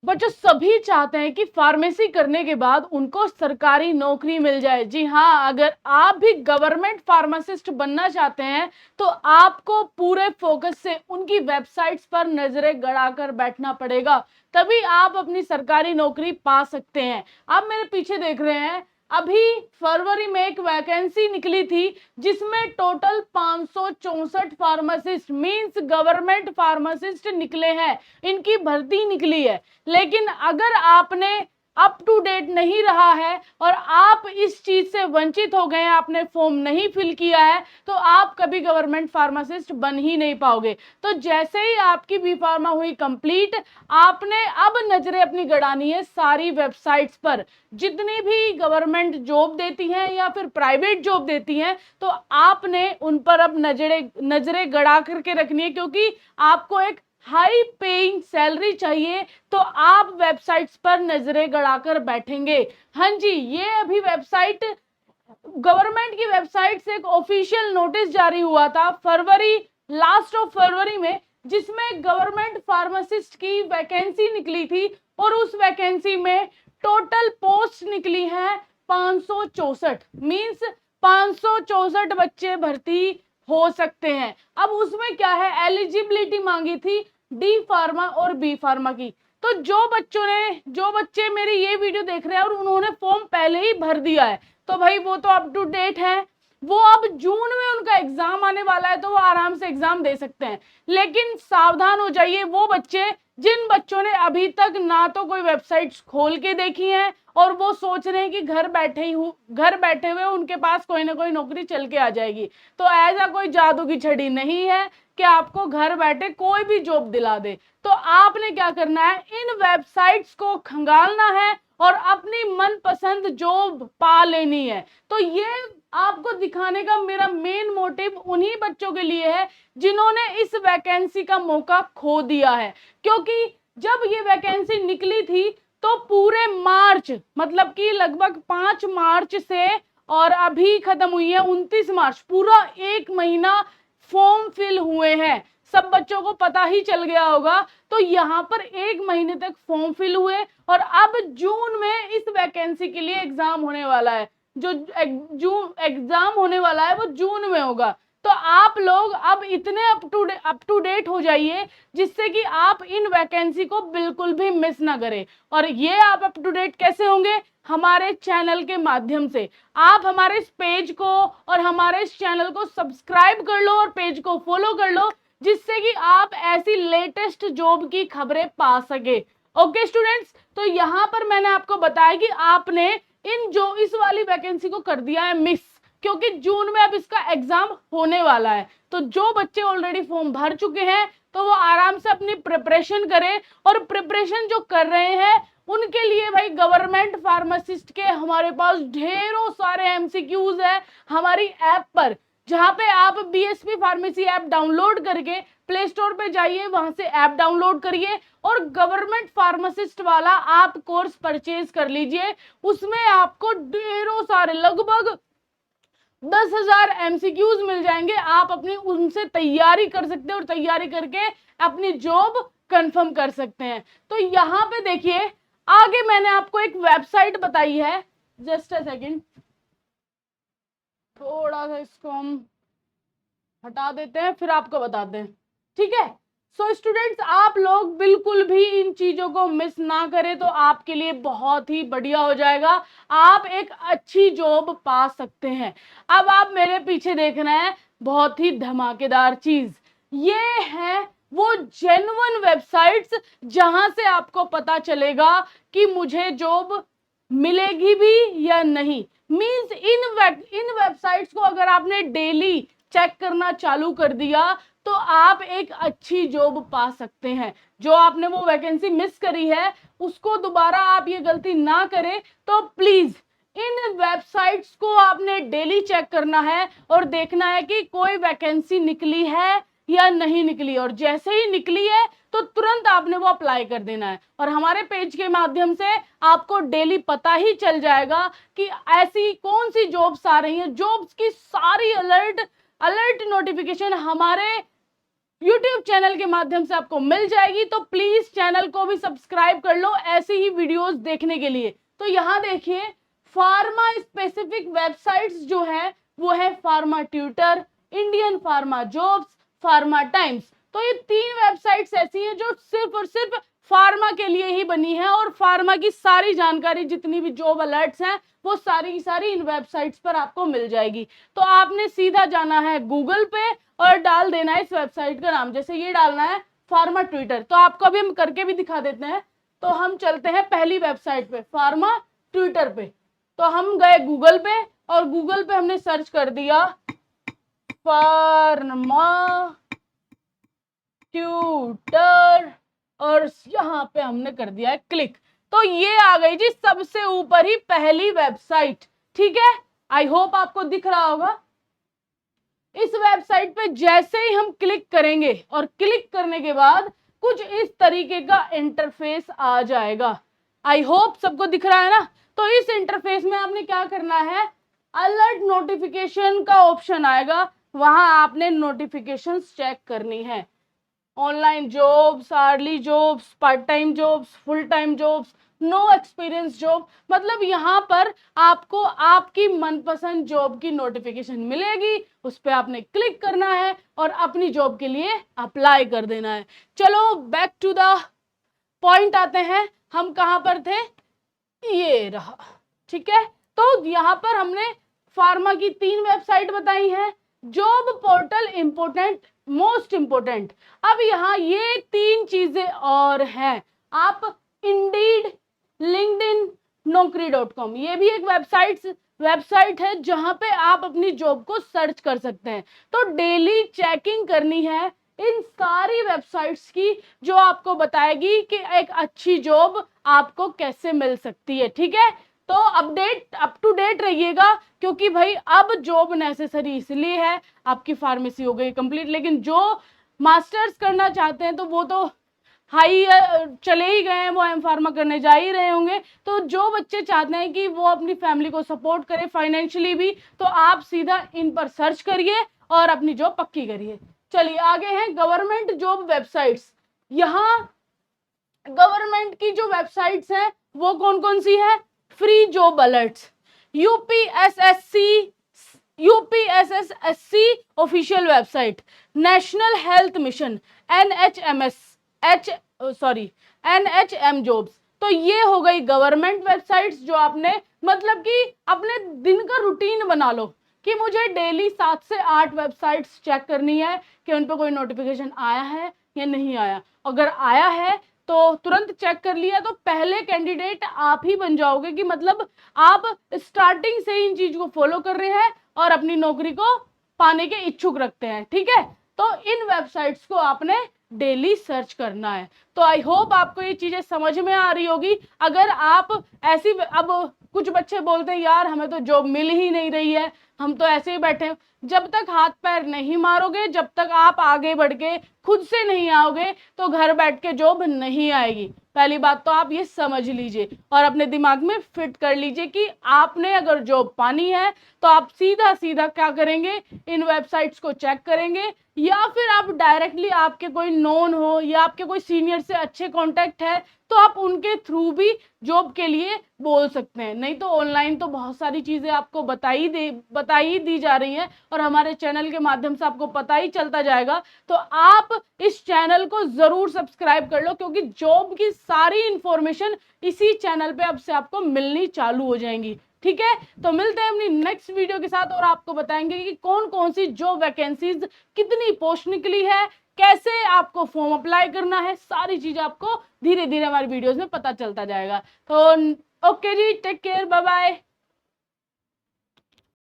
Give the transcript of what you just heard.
बच्चों सभी चाहते हैं कि फार्मेसी करने के बाद उनको सरकारी नौकरी मिल जाए। जी हाँ, अगर आप भी गवर्नमेंट फार्मासिस्ट बनना चाहते हैं तो आपको पूरे फोकस से उनकी वेबसाइट्स पर नजरें गड़ाकर बैठना पड़ेगा, तभी आप अपनी सरकारी नौकरी पा सकते हैं। आप मेरे पीछे देख रहे हैं, अभी फरवरी में एक वैकेंसी निकली थी जिसमें total 564 pharmacist means government pharmacist निकले हैं, इनकी भर्ती निकली है। लेकिन अगर आपने अप टू डेट नहीं रहा है और आप इस चीज से वंचित हो गए हैं, आपने फॉर्म नहीं फिल किया है, तो आप कभी गवर्नमेंट फार्मासिस्ट बन ही नहीं पाओगे। तो जैसे ही आपकी बी फार्मा हुई कंप्लीट, आपने अब नजरें अपनी गड़ानी है सारी वेबसाइट्स पर, जितनी भी गवर्नमेंट जॉब देती हैं या फिर प्राइवेट जॉब देती हैं, तो आपने उन पर अब नजरें गड़ा करके रखनी है, क्योंकि आपको एक हाई पेइंग सैलरी चाहिए। तो आप वेबसाइट्स पर नजरें गड़ाकर बैठेंगे। हाँ जी, ये अभी वेबसाइट, गवर्नमेंट की वेबसाइट से एक ऑफिशियल नोटिस जारी हुआ था फरवरी, लास्ट ऑफ फरवरी में, जिसमें गवर्नमेंट फार्मासिस्ट की वैकेंसी निकली थी और उस वैकेंसी में टोटल पोस्ट निकली है 564, मींस 564 बच्चे भर्ती हो सकते हैं। अब उसमें क्या है, एलिजिबिलिटी मांगी थी डी फार्मा और बी फार्मा की। तो जो बच्चे मेरी ये वीडियो देख रहे हैं और उन्होंने फॉर्म पहले ही भर दिया है, तो भाई वो तो अप टू डेट है, वो अब जून में उनका एग्जाम आने वाला है, तो वो आराम से एग्जाम दे सकते हैं। लेकिन सावधान हो जाइए वो बच्चे जिन बच्चों ने अभी तक ना तो कोई वेबसाइट्स खोल के देखी है और वो सोच रहे हैं कि घर बैठे हुए उनके पास कोई ना कोई नौकरी चल के आ जाएगी। तो ऐसा कोई जादू की छड़ी नहीं है कि आपको घर बैठे कोई भी जॉब दिला दे। तो आपने क्या करना है, इन वेबसाइट्स को खंगालना है और अपनी मनपसंद जॉब पा लेनी है। तो ये आपको दिखाने का मेरा मेन मोटिव उन्हीं बच्चों के लिए है जिन्होंने इस वैकेंसी का मौका खो दिया है। क्योंकि जब ये वैकेंसी निकली थी तो पूरे मार्च, मतलब कि लगभग 5 मार्च से और अभी खत्म हुई है 29 मार्च, पूरा एक महीना फॉर्म फिल हुए हैं। सब बच्चों को पता ही चल गया होगा। तो यहाँ पर एक महीने तक फॉर्म फिल हुए और अब जून में इस वैकेंसी के लिए एग्जाम होने वाला है। जो एग्जाम होने वाला है वो जून में होगा। तो आप लोग अब इतने अप टू डेट हो जाइए जिससे कि आप इन वैकेंसी को बिल्कुल भी मिस ना करें। और ये आप अप टू डेट कैसे होंगे, हमारे चैनल के माध्यम से। आप हमारे इस पेज को और हमारे इस चैनल को सब्सक्राइब कर लो और पेज को फॉलो कर लो, जिससे कि आप ऐसी लेटेस्ट जॉब की खबरें पा सके। ओके स्टूडेंट्स, तो यहां पर मैंने आपको बताया कि आपने इस वाली वैकेंसी को कर दिया है मिस, क्योंकि जून में अब इसका एग्जाम होने वाला है। तो जो बच्चे ऑलरेडी फॉर्म भर चुके हैं तो वो आराम से अपनी प्रिपरेशन करें, और प्रिपरेशन जो कर रहे हैं उनके लिए भाई गवर्नमेंट फार्मासिस्ट के हमारे पास ढेरों सारे एमसीक्यूज है हमारी ऐप पर, जहां पे आप बीएसपी फार्मेसी ऐप डाउनलोड करके प्ले स्टोर पे जाइए, वहां से ऐप डाउनलोड करिए और गवर्नमेंट फार्मासिस्ट वाला आप कोर्स परचेज कर लीजिए। उसमें आपको ढेरों सारे लगभग 10,000 एमसीक्यूज मिल जाएंगे। आप अपनी उनसे तैयारी कर सकते हैं और तैयारी करके अपनी जॉब कंफर्म कर सकते हैं। तो यहां पे देखिए, आगे मैंने आपको एक वेबसाइट बताई है, जस्ट अ सेकेंड, थोड़ा सा इसको हम हटा देते हैं फिर आपको बताते हैं, ठीक है। सो स्टूडेंट्स, आप लोग बिल्कुल भी इन चीजों को मिस ना करें तो आपके लिए बहुत ही बढ़िया हो जाएगा, आप एक अच्छी जॉब पा सकते हैं। अब आप मेरे पीछे देख रहे हैं बहुत ही धमाकेदार चीज, ये है वो जेन्युइन वेबसाइट्स जहां से आपको पता चलेगा कि मुझे जॉब मिलेगी भी या नहीं। मींस इन वेबसाइट्स को अगर आपने डेली चेक करना चालू कर दिया तो आप एक अच्छी जॉब पा सकते हैं। जो आपने वो वैकेंसी मिस करी है उसको दोबारा आप ये गलती ना करें। तो प्लीज इन वेबसाइट्स को आपने डेली चेक करना है और देखना है कि कोई वैकेंसी निकली है या नहीं निकली, और जैसे ही निकली है तो तुरंत आपने वो अप्लाई कर देना है। और हमारे पेज के माध्यम से आपको डेली पता ही चल जाएगा कि ऐसी कौन सी जॉब्स आ रही हैं। जॉब्स की सारी अलर्ट नोटिफिकेशन हमारे YouTube चैनल के माध्यम से आपको मिल जाएगी। तो प्लीज चैनल को भी सब्सक्राइब कर लो ऐसी ही वीडियोस देखने के लिए। तो यहाँ देखिए फार्मा स्पेसिफिक वेबसाइट्स जो है वो है pharma tutor, Indian pharma jobs, pharma times. तो ये 3 वेबसाइट्स ऐसी हैं जो सिर्फ और सिर्फ फार्मा के लिए ही बनी है और फार्मा की सारी जानकारी जितनी भी जॉब अलर्ट्स हैं वो सारी की सारी इन वेबसाइट्स पर आपको मिल जाएगी। तो आपने सीधा जाना है गूगल पे और डाल देना है इस वेबसाइट का नाम, जैसे ये डालना है फार्मा ट्विटर। तो आपको अभी हम करके भी दिखा देते हैं। तो हम चलते हैं पहली वेबसाइट पे फार्मा ट्विटर पे। तो हम गए गूगल पे और गूगल पे हमने सर्च कर दिया फार्मा ट्यूटर और यहाँ पे हमने कर दिया है क्लिक। तो ये आ गई जी सबसे ऊपर ही पहली वेबसाइट। ठीक है, आई होप आपको दिख रहा होगा। इस वेबसाइट पे जैसे ही हम क्लिक करेंगे और क्लिक करने के बाद कुछ इस तरीके का इंटरफेस आ जाएगा। आई होप सबको दिख रहा है ना। तो इस इंटरफेस में आपने क्या करना है, अलर्ट नोटिफिकेशन का ऑप्शन आएगा, वहां आपने नोटिफिकेशंस चेक करनी है। Online jobs, early jobs, part time jobs, full time jobs, no experience job, मतलब यहाँ पर आपको आपकी मनपसंद जॉब की नोटिफिकेशन मिलेगी, उस पर आपने क्लिक करना है और अपनी जॉब के लिए अप्लाई कर देना है। चलो बैक टू द पॉइंट आते हैं, हम कहाँ पर थे, ये रहा। ठीक है, तो यहाँ पर हमने फार्मा की 3 वेबसाइट बताई हैं। Job portal important, most important. अब यहाँ ये 3 चीजें और हैं। आप इंडीड, लिंक्डइन, naukri.com, ये भी एक वेबसाइट है जहां पे आप अपनी जॉब को सर्च कर सकते हैं। तो डेली चेकिंग करनी है इन सारी वेबसाइट्स की जो आपको बताएगी कि एक अच्छी जॉब आपको कैसे मिल सकती है। ठीक है, तो अप टू डेट रहिएगा, क्योंकि भाई अब जॉब नेसेसरी इसलिए है, आपकी फार्मेसी हो गई कंप्लीट, लेकिन जो मास्टर्स करना चाहते हैं तो वो तो हाई चले ही गए हैं, वो एम फार्मा करने जा ही रहे होंगे। तो जो बच्चे चाहते हैं कि वो अपनी फैमिली को सपोर्ट करे फाइनेंशियली भी, तो आप सीधा इन पर सर्च करिए और अपनी जॉब पक्की करिए। चलिए आगे हैं गवर्नमेंट जॉब वेबसाइट्स। यहाँ गवर्नमेंट की जो वेबसाइट्स हैं वो कौन कौन सी है, free job alerts, UPSSC official website, national health mission, NHM jobs. तो ये हो गई गवर्नमेंट वेबसाइट्स जो आपने मतलब कि अपने दिन का रूटीन बना लो कि मुझे डेली 7 से 8 वेबसाइट्स चेक करनी है कि उन पर कोई नोटिफिकेशन आया है या नहीं आया। अगर आया है तो तुरंत चेक कर लिया तो पहले कैंडिडेट आप ही बन जाओगे कि मतलब आप स्टार्टिंग से इन चीज को फॉलो कर रहे हैं और अपनी नौकरी को पाने के इच्छुक रखते हैं। ठीक है, तो इन वेबसाइट्स को आपने डेली सर्च करना है। तो आई होप आपको ये चीजें समझ में आ रही होगी। अगर आप ऐसी, अब कुछ बच्चे बोलते हैं यार हमें तो जॉब मिल ही नहीं रही है, हम तो ऐसे ही बैठे हैं। जब तक हाथ पैर नहीं मारोगे, जब तक आप आगे बढ़ के खुद से नहीं आओगे, तो घर बैठ के जॉब नहीं आएगी। पहली बात तो आप ये समझ लीजिए और अपने दिमाग में फिट कर लीजिए कि आपने अगर जॉब पानी है तो आप सीधा सीधा क्या करेंगे, इन वेबसाइट्स को चेक करेंगे, या फिर आप डायरेक्टली आपके कोई नोन हो या आपके कोई सीनियर से अच्छे कांटेक्ट है तो आप उनके थ्रू भी जॉब के लिए बोल सकते हैं। नहीं तो ऑनलाइन तो बहुत सारी चीजें आपको बताई दी जा रही हैं और हमारे चैनल के माध्यम से आपको पता ही चलता जाएगा। तो आप इस चैनल को जरूर सब्सक्राइब कर लो, क्योंकि जॉब की सारी इंफॉर्मेशन इसी चैनल पे अब से आपको मिलनी चालू हो जाएंगी। ठीक है, तो मिलते हैं अपनी नेक्स्ट वीडियो के साथ और आपको बताएंगे कि कौन कौन सी जॉब वैकेंसीज, कितनी पोस्ट निकली है, कैसे आपको फॉर्म अप्लाई करना है, सारी चीजें आपको धीरे धीरे हमारी वीडियोस में पता चलता जाएगा। तो ओके जी, टेक केयर, बाय बाय।